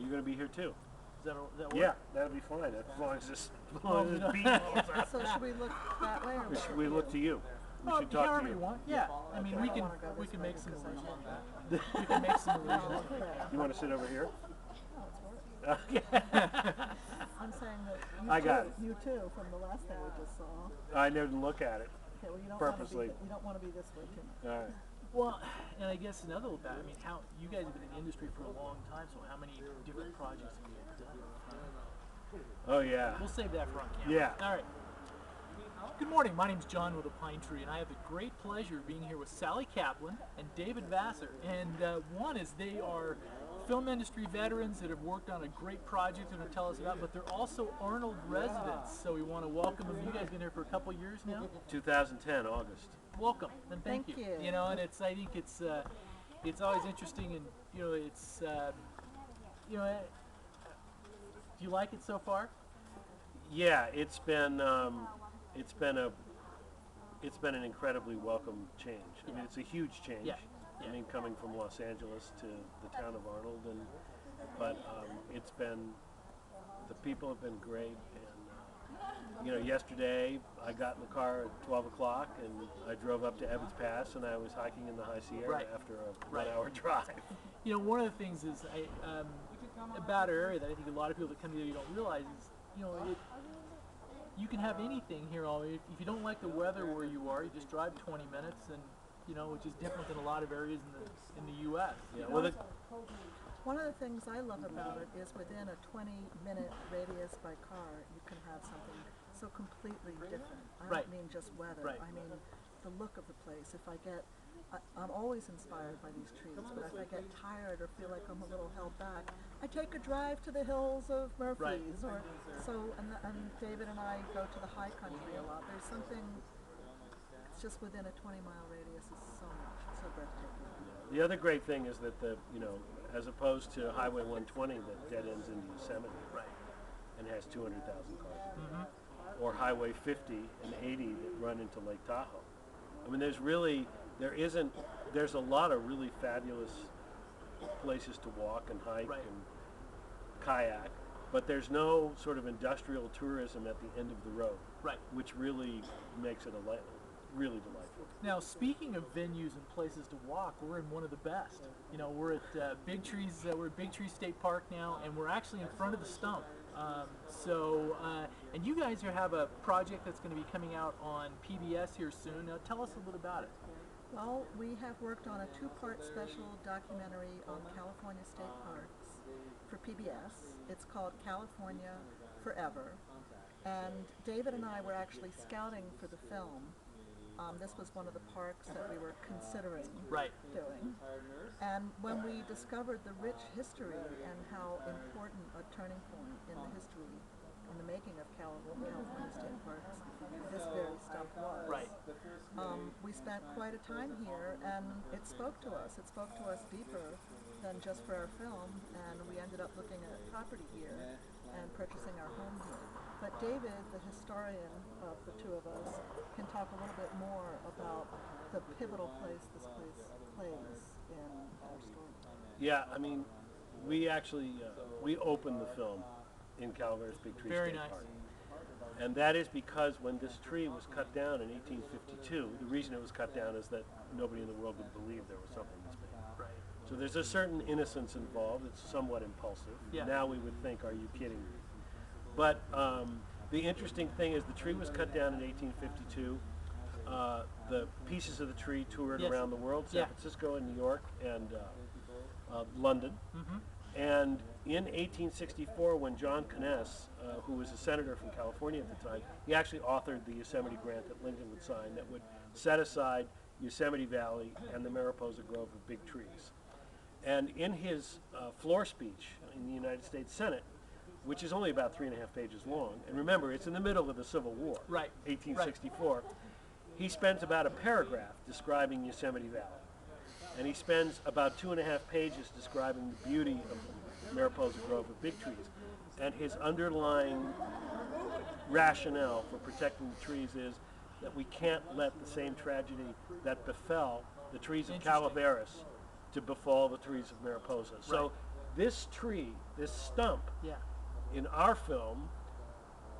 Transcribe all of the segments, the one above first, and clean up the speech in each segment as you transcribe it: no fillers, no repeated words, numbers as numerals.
You're going to be here too. Does that work? Yeah, that'll be fine. As long as this beat all the time. So should we look that way, or We look to you. We Well, should talk however to you. you want. Yeah. I mean, we can make some illusions. We can make some illusions. You want to sit over here? No, it's work. Okay. I'm saying that you I too, got it. you too, from the last thing we just saw. I didn't look at it. Okay, well, you don't Purposely. Want to be, you don't want to be this way too much. All right. Well, and I guess another little bit. I mean, how you guys have been in the industry for a long time. So how many different projects have you done? Oh yeah. We'll save that for on camera. Yeah. All right. Good morning. My name's John with the Pine Tree, and I have the great pleasure of being here with Sally Kaplan and David Vassar. And one is they are film industry veterans that have worked on a great project and will tell us about, but they're also Arnold residents. So we want to welcome them. You guys have been here for a couple years now. 2010 August. Welcome and thank you. Thank you. You know, and I think it's always interesting, and it's do you like it so far? Yeah, it's been an incredibly welcome change. I mean, it's a huge change. Yeah. I mean, coming from Los Angeles to the town of Arnold, but the people have been great. And yesterday I got in the car at 12 o'clock and I drove up to Evans Pass, and I was hiking in the High Sierra after a 1-hour drive. One of the things is about our area that I think a lot of people that come here you don't realize is, you can have anything here. If you don't like the weather where you are, you just drive 20 minutes, and which is different than a lot of areas in the U.S. Yeah. One of the things I love about it is within a 20-minute radius by car, you can have something so completely different. I don't mean just weather. I mean the look of the place. I'm always inspired by these trees, but if I get tired or feel like I'm a little held back, I take a drive to the hills of Murphy's, and David and I go to the high country a lot. There's something. It's just within a 20-mile radius is so much. It's so breathtaking. The other great thing is that as opposed to Highway 120 that dead ends into Yosemite, and has 200,000 cars, or Highway 50 and 80 that run into Lake Tahoe. I mean, there's a lot of really fabulous places to walk and hike and kayak, but there's no sort of industrial tourism at the end of the road, which really makes it really delightful. Now, speaking of venues and places to walk, we're in one of the best. We're at Big Trees. We're at Big Tree State Park now, and we're actually in front of the Stump. And you guys have a project that's going to be coming out on PBS here soon. Now, tell us a little about it. Well, we have worked on a 2-part special documentary on California state parks for PBS. It's called California Forever. And David and I were actually scouting for the film. This was one of the parks that we were considering doing. And when we discovered the rich history and how important a turning point in the history, in the making of California state parks, this very Stump was. We spent quite a time here, and it spoke to us. It spoke to us deeper than just for our film, and we ended up looking at property here and purchasing our home here. But David, the historian of the two of us, can talk a little bit more about the pivotal place this place plays in our story. Yeah, I mean, we actually we opened the film in Calaveras Big Tree State Park. And that is because when this tree was cut down in 1852, the reason it was cut down is that nobody in the world would believe there was something this big. So there's a certain innocence involved. It's somewhat impulsive. Now we would think, are you kidding me? But the interesting thing is the tree was cut down in 1852. The pieces of the tree toured around the world, San Francisco and New York and London. And in 1864, when John Kness, who was a senator from California at the time, he actually authored the Yosemite grant that Lincoln would sign that would set aside Yosemite Valley and the Mariposa Grove of big trees. And in his floor speech in the United States Senate, which is only about 3.5 pages long, and remember, it's in the middle of the Civil War, 1864, he spends about a paragraph describing Yosemite Valley. And he spends about 2.5 pages describing the beauty of the Mariposa Grove of big trees. And his underlying rationale for protecting the trees is that we can't let the same tragedy that befell the trees of Calaveras to befall the trees of Mariposa. So this tree, this stump, Yeah. in our film,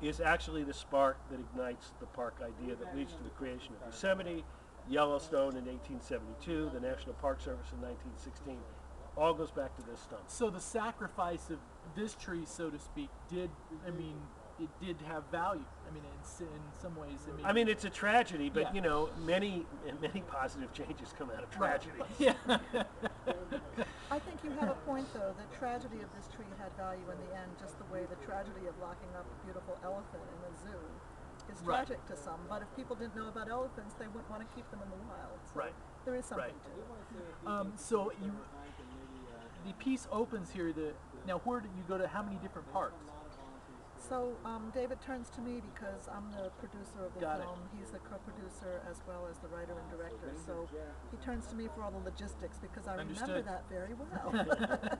is actually the spark that ignites the park idea that leads to the creation of Yosemite, Yellowstone in 1872, the National Park Service in 1916. All goes back to this stump. So the sacrifice of this tree, so to speak, did, I mean, it did have value. I mean, in some ways, I mean, it's a tragedy, but Yeah. you know, many positive changes come out of tragedy. Yeah. I think you have a point, though. The tragedy of this tree had value in the end, just the way the tragedy of locking up a beautiful elephant in a zoo is Right. tragic to some. But if people didn't know about elephants, they wouldn't want to keep them in the wild. So Right. there is something Right. to it. So the piece opens here. Now, where did you go to? How many different parks? So David turns to me because I'm the producer of the Got it. film. He's the co-producer as well as the writer and director. So he turns to me for all the logistics because I remember Understood. that very well.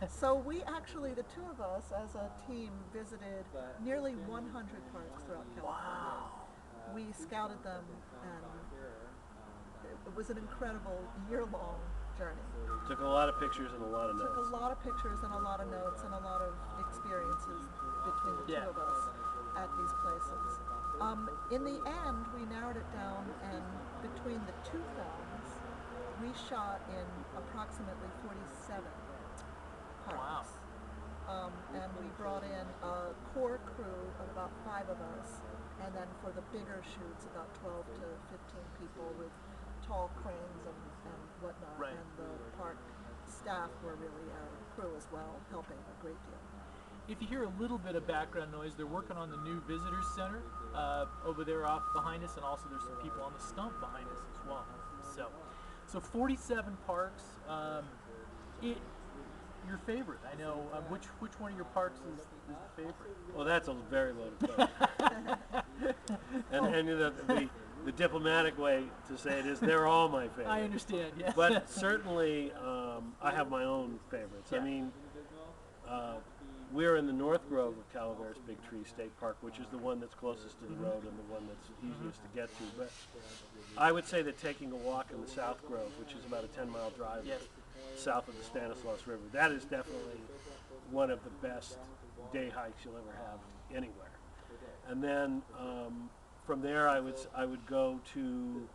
So we actually, the two of us as a team, visited nearly 100 parks throughout California. Wow. We scouted them, and it was an incredible year-long journey. Took a lot of pictures and a lot of Took notes. a lot of pictures and a lot of notes and a lot of experiences between the Yeah. two of us at these places. In the end, we narrowed it down, and between the two films, we shot in approximately 47 parks. And we brought in a core crew of about 5 of us, and then for the bigger shoots, about 12 to 15 people with tall cranes and whatnot. Right. And the park staff were really our crew as well, helping a great deal. If you hear a little bit of background noise, they're working on the new visitors center over there off behind us, and also there's some people on the stump behind us as well. So 47 parks. Your favorite? I know. Which one of your parks is the favorite? Well, that's a very loaded question. and you know, the diplomatic way to say it is they're all my favorites. I understand. Yeah. But certainly, I have my own favorites. Yeah. I mean, we're in the North Grove of Calaveras Big Tree State Park, which is the one that's closest to the road and the one that's easiest to get to. But I would say that taking a walk in the South Grove, which is about a 10-mile drive Yes. south of the Stanislaus River, that is definitely one of the best day hikes you'll ever have anywhere. And then from there, I would go to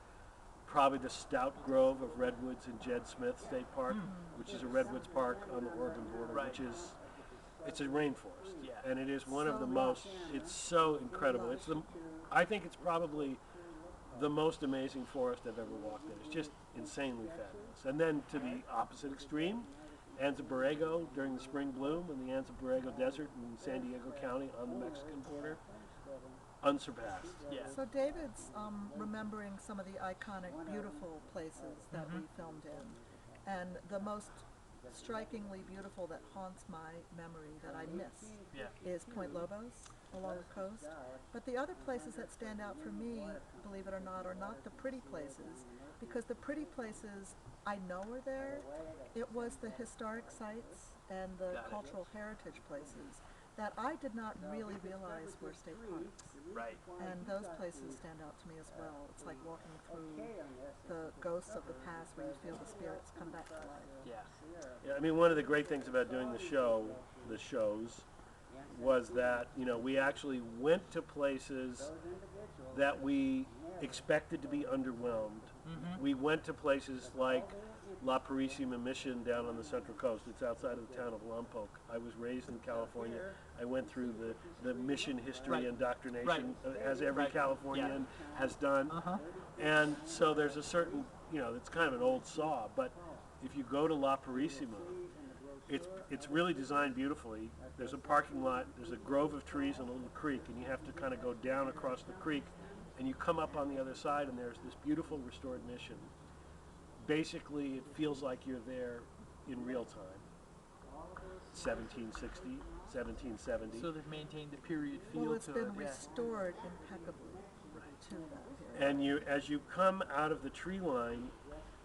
probably the Stout Grove of Redwoods in Jed Smith State Park, which is a redwoods park on the Oregon border, Right. which is it's a rainforest, Yeah. and it is one So of the most. lush. It's so incredible. Lush. It's I think it's probably the most amazing forest I've ever walked in. It's just insanely fabulous. And then to the opposite extreme, Anza Borrego during the spring bloom in the Anza Borrego Desert in San Diego County on the Mexican border, unsurpassed. Yeah. So David's remembering some of the iconic, beautiful places that we filmed in, and the most strikingly beautiful that haunts my memory that I miss Yeah. is Point Lobos along the coast. But the other places that stand out for me, believe it or not, are not the pretty places, because the pretty places I know are there. It was the historic sites and the Got it. cultural heritage places that I did not really realize were state parks. Right. And those places stand out to me as well. It's like walking through the ghosts of the past where you feel the spirits come back to life. Yeah. Yeah, I mean, one of the great things about doing the shows, was that, you know, we actually went to places that we expected to be underwhelmed. We went to places like La Purísima Mission down on the Central Coast. It's outside of the town of Lompoc. I was raised in California. I went through the mission history Right. indoctrination, Right. as every Right. Californian has done. And so there's a certain, you know, it's kind of an old saw, but if you go to La Purísima, it's really designed beautifully. There's a parking lot, there's a grove of trees and a little creek, and you have to kind of go down across the creek, and you come up on the other side, and there's this beautiful restored mission. Basically, it feels like you're there in real time. 1760, 1770. So they've maintained the period feel Well, it's to been it. Yeah. restored impeccably to that period. And as you come out of the tree line,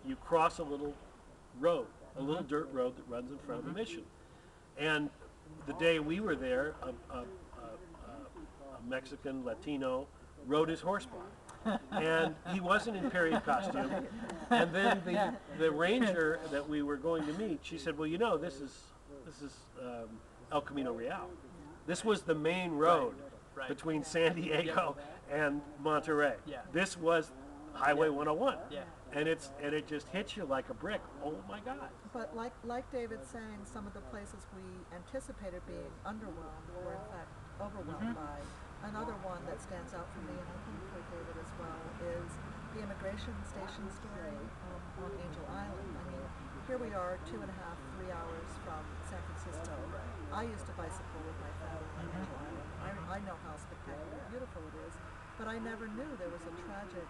you cross a little road, a little dirt road that runs in front of the mission. And the day we were there, a Mexican Latino rode his horse by, and he wasn't in period costume. And then the ranger that we were going to meet, she said, "Well, you know, this is El Camino Real. This was the main road Right. between San Diego and Monterey. Yeah. This was Highway 101. Yeah. And it just hits you like a brick. Oh my God. But like David's saying, some of the places we anticipated being underwhelmed were in fact overwhelmed by. Another one that stands out for me, and I think for David as well, is the immigration station story on Angel Island. I mean, here we are 2.5, 3 hours from San Francisco. I used to bicycle with my family on Angel Island. I know how spectacular and beautiful it is, but I never knew there was a tragic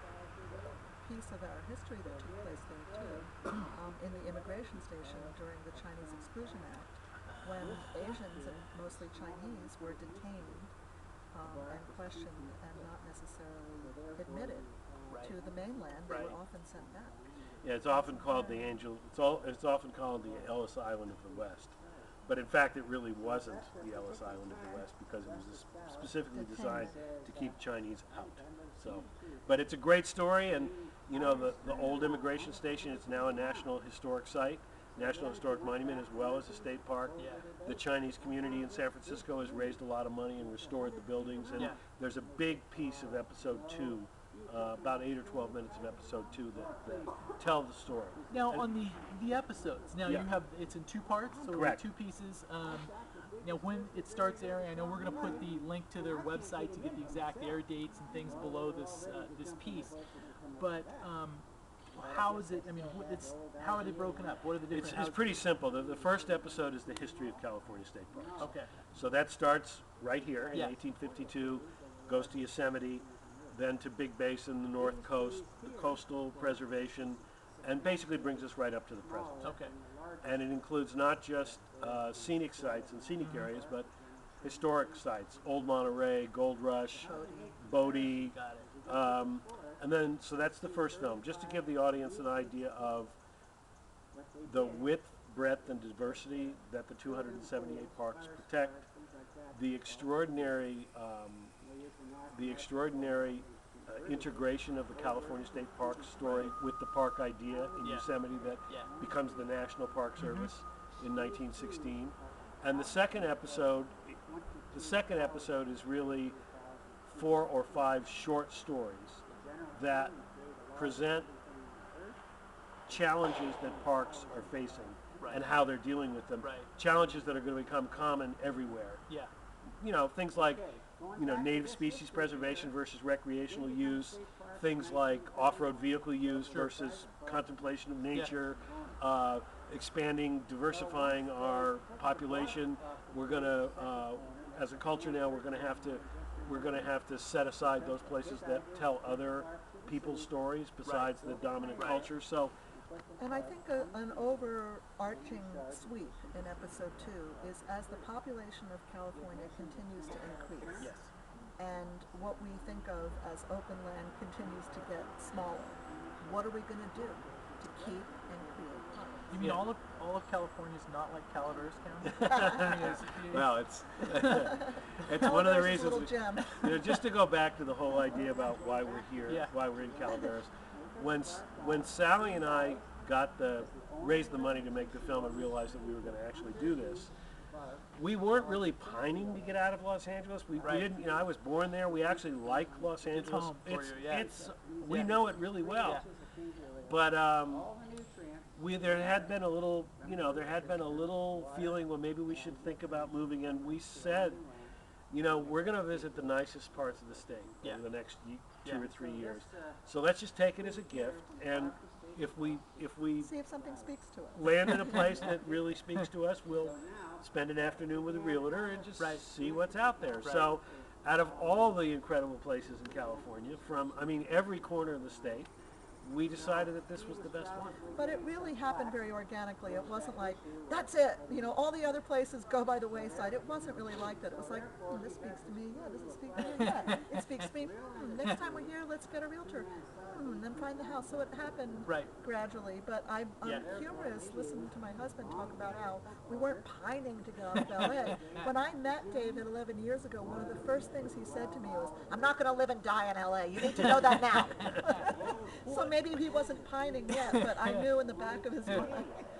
piece of our history that took place there too, in the immigration station during the Chinese Exclusion Act, when Asians and mostly Chinese were detained and questioned and not necessarily admitted to the mainland. They were often sent back. Yeah, it's often called the Angel. It's often called the Ellis Island of the West, but in fact, it really wasn't the Ellis Island of the West because it was specifically designed to keep Chinese out. So, but it's a great story, and you know the old immigration station. It's now a National Historic Site, National Historic Monument, as well as a state park. Yeah. The Chinese community in San Francisco has raised a lot of money and restored the buildings, and there's a big piece of episode 2. About 8 or 12 minutes of episode 2 that tell the story. Now on the episodes, now you have, it's in 2 parts, so Correct. 2 pieces. Now when it starts airing, I know we're going to put the link to their website to get the exact air dates and things below this piece. But how is it? I mean, how are they broken up? What are the different? It's pretty simple. The first episode is the history of California state parks. Okay. So that starts right here in Yeah. 1852, goes to Yosemite, then to Big Basin, the North Coast, the coastal preservation, and basically brings us right up to the present. Okay. And it includes not just scenic sites and scenic areas, but historic sites: Old Monterey, Gold Rush, Bodie. Got it. And then, so that's the first film, just to give the audience an idea of the width, breadth, and diversity that the 278 parks protect, the extraordinary integration of the California State Parks story with the park idea in Yosemite that becomes the National Park Service in 1916. And the second episode is really 4 or 5 short stories that present challenges that parks are facing and how they're dealing with them. Right. Challenges that are going to become common everywhere. Yeah. You know, things like, you know, native species preservation versus recreational use, things like off-road vehicle use versus contemplation of nature, expanding, diversifying our population. We're going to, as a culture now, we're going to have to set aside those places that tell other people's stories besides the dominant culture. So. And I think an overarching sweep in episode 2 is as the population of California continues to increase, and what we think of as open land continues to get smaller, what are we going to do to keep and create parks? You mean all of California is not like Calaveras County? Well, it's one of the reasons. Little gem. You know, just to go back to the whole idea about why we're here, why we're in Calaveras. When Sally and I raised the money to make the film and realized that we were going to actually do this, we weren't really pining to get out of Los Angeles. We didn't. You know, I was born there. We actually like Los Angeles. It's home for you. We know it really well. But there had been a little feeling, well, maybe we should think about moving. And we said, you know, we're going to visit the nicest parts of the state over the next 2 or 3 years. So let's just take it as a gift, and if we See if something speaks to us. land in a place that really speaks to us, we'll spend an afternoon with a realtor and just see what's out there. So out of all the incredible places in California, from every corner of the state, we decided that this was the best one. But it really happened very organically. It wasn't like, that's it, you know, all the other places go by the wayside. It wasn't really like that. It was like, this speaks to me, does it speak to me? Yeah, it speaks to me. Next time we're here, let's get a realtor. And then find the house. So it happened gradually. But I'm humorous listening to my husband talk about how we weren't pining to get out of LA. When I met David 11 years ago, one of the first things he said to me was, I'm not going to live and die in LA. You need to know that now. So maybe he wasn't pining yet, but I knew in the back of his mind.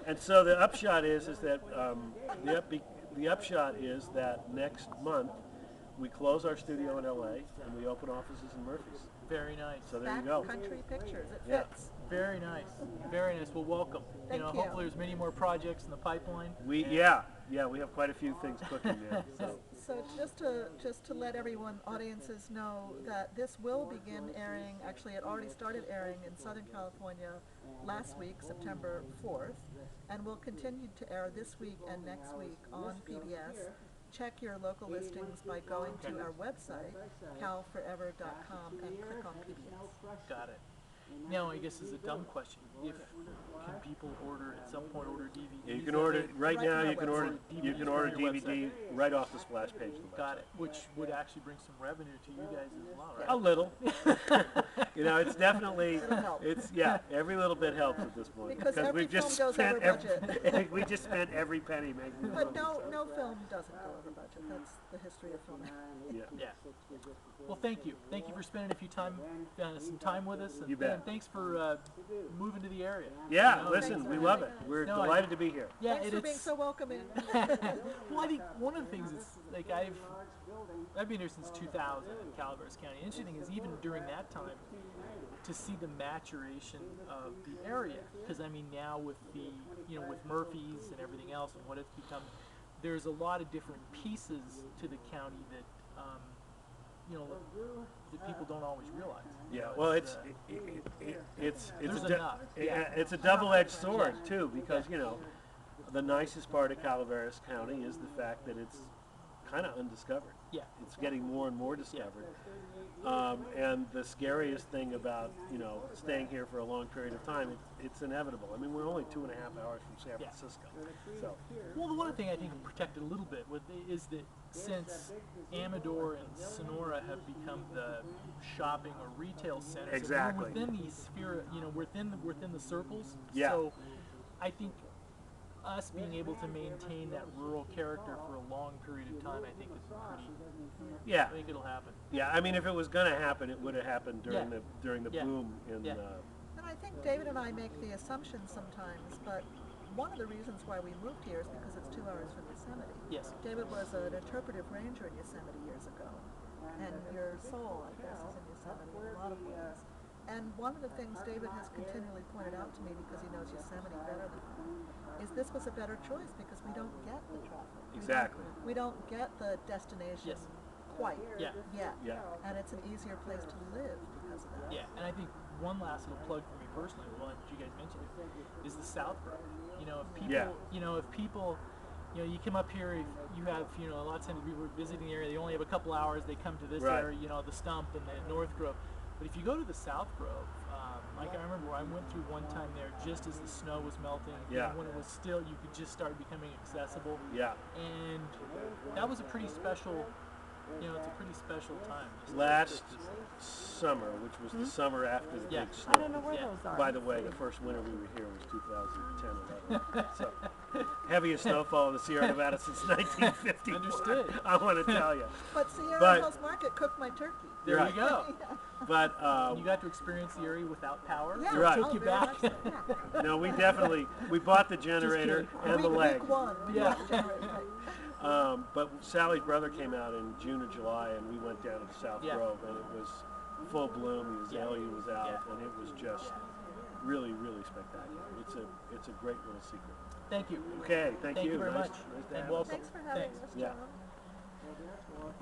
And so the upshot is that the upshot is that next month we close our studio in LA and we open offices in Murphy's. Very nice. So there you go. Backcountry Pictures. It Yeah. fits. Very nice. Very nice. Well, welcome. Thank you. Hopefully there's many more projects in the pipeline. We have quite a few things cooking there. So. So just to let everyone, audiences know that this will begin airing, actually it already started airing in Southern California last week, September 4th, and will continue to air this week and next week on PBS. Check your local listings by going to our website, calforever.com, and click on PBS. Got it. Now, I guess is a dumb question. Can people at some point order DVDs? Yeah, you can order right Right now. from You can our order website. you can DVDs order from your DVD right off the splash page of the website. Got it. Which would actually bring some revenue to you guys as well, right? A little. It's definitely It'll help. every little bit helps at this point Because every we've just film goes spent over budget. we just spent every penny making the But movie. no film doesn't go over budget. That's the history of filming. Yeah. Yeah. Well, thank you. Thank you for spending some time with us. And, You bet. and thanks for moving to the area. Yeah, You know, listen, Thanks we for love having it. us. We're No, delighted to be here. Yeah, Thanks for being so welcoming. Well, I think one of the things is like I've been here since 2000 in Calaveras County. Interesting thing is even during that time to see the maturation of the area, because I mean now with the with Murphy's and everything else and what it's become, there's a lot of different pieces to the county that that people don't always realize. Yeah, well, it's There's a enough. Yeah. it's a double-edged sword too, because the nicest part of Calaveras County is the fact that it's kind of undiscovered. Yeah. It's getting more and more discovered. And the scariest thing about staying here for a long period of time, it's inevitable. I mean, we're only 2.5 hours from San Yeah. Francisco, so Well, the one thing I think protected a little bit is that since Amador and Sonora have become the shopping or retail centers, Exactly. we're within the sphere, within the circles. Yeah. So I think us being able to maintain that rural character for a long period of time, I think is pretty. yeah, I think it'll happen. yeah. I mean, if it was going to happen, it would have happened during the Yeah. boom in. Yeah. And I think David and I make the assumption sometimes, but one of the reasons why we moved here is because it's 2 hours from Yosemite. Yes. David was an interpretive ranger in Yosemite years ago, and your soul, I guess, is in Yosemite in a lot of ways. And one of the things David has continually pointed out to me, because he knows Yosemite better than I, is this was a better choice because we don't get the traffic. Exactly. We don't get the destination Yes. quite Yeah. yet. Yeah. And it's an easier place to live because of that. Yeah, and I think one last little plug for me personally, well, you guys mentioned it, is the South Road. If people, Yeah. if people, you come up here, if you have, a lot of times people visiting the area, they only have a couple hours, they come to this Right. area, the Stump and the North Grove. But if you go to the South Grove, like I remember I went through one time there just as the snow was melting, Yeah. when it was still, you could just start becoming accessible. Yeah. And that was a pretty special, it's a pretty special time. Last summer, which was the summer after the Yeah. big snow. I don't know where Yeah. those are. By the way, the first winter we were here was 2010-11. So, heaviest snowfall in the Sierra Nevada since 1950. Understood. I want to tell you. But Sierra But- Hills Market cooked my turkey. There Right. you go. But You got to experience the area without power. Yeah, so Right. it took you very back. much so, yeah. no, we bought the generator and the leg. Week one. we Yeah. got generated, right. But Sally's brother came out in June or July, and we went down to the South Yeah. Grove, and it was full bloom. The azalea was out, Yeah. and it was just really, really spectacular. It's a great little secret. Thank you. Okay, thank Thank you. you very Nice- much. nice to And have welcome. Thanks for having Thanks. us, Yeah. John.